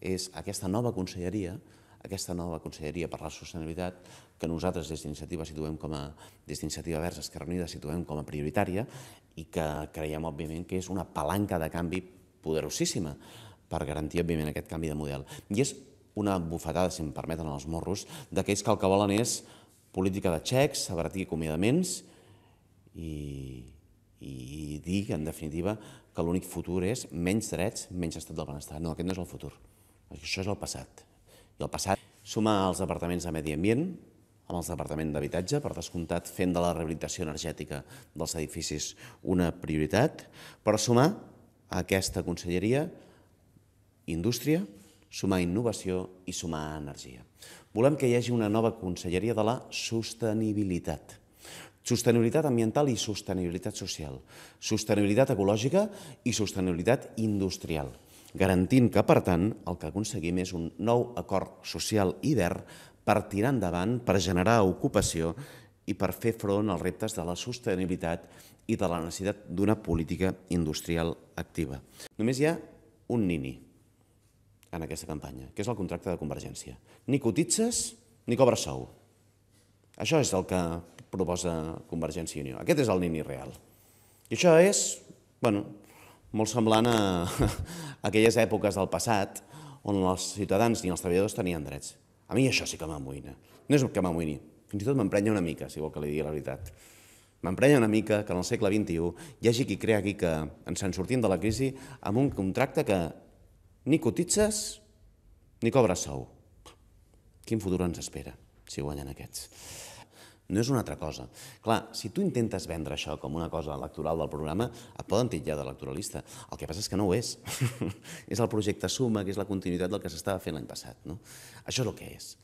és aquesta nova conselleria per la sostenibilitat, que nosaltres des d'Iniciativa Verds Esquerra Unida situem com a prioritària i que creiem, òbviament, que és una palanca de canvi poderosíssima per garantir, òbviament, aquest canvi de model. I és una bufetada, si em permeten els morros, d'aquells que el que volen és política de xecs, abaratir acomiadaments i dir, en definitiva, que l'únic futur és menys drets, menys estat del benestar. No, aquest no és el futur. Això és el passat. I el passat suma els departaments de Medi Ambient amb els departaments d'Habitatge, per descomptat fent de la rehabilitació energètica dels edificis una prioritat, per sumar a aquesta conselleria Indústria, sumar innovació i sumar energia. Volem que hi hagi una nova conselleria de la sostenibilitat. Sostenibilitat ambiental i sostenibilitat social. Sostenibilitat ecològica i sostenibilitat industrial, garantint que, per tant, el que aconseguim és un nou acord social i verd per tirar endavant, per generar ocupació i per fer front als reptes de la sostenibilitat i de la necessitat d'una política industrial activa. Només hi ha un nini en aquesta campanya, que és el contracte de Convergència. Ni cotitzes ni cobres sou. Això és el que proposa Convergència i Unió. Aquest és el nini real. I això és, molt semblant a aquelles èpoques del passat on els ciutadans ni els treballadors tenien drets. A mi això sí que m'amoïna. No és que m'amoïni, fins i tot m'emprenya una mica, si vol que li digui la veritat. M'emprenya una mica que en el segle XXI hi hagi qui crea aquí que ens en sortim de la crisi amb un contracte que ni cotitzes ni cobres sou. Quin futur ens espera si guanyen aquests? No és una altra cosa. Clar, si tu intentes vendre això com una cosa electoral del programa, et poden titllar d'electoralista. El que passa és que no ho és. És el projecte Suma, que és la continuïtat del que s'estava fent l'any passat. Això és el que és.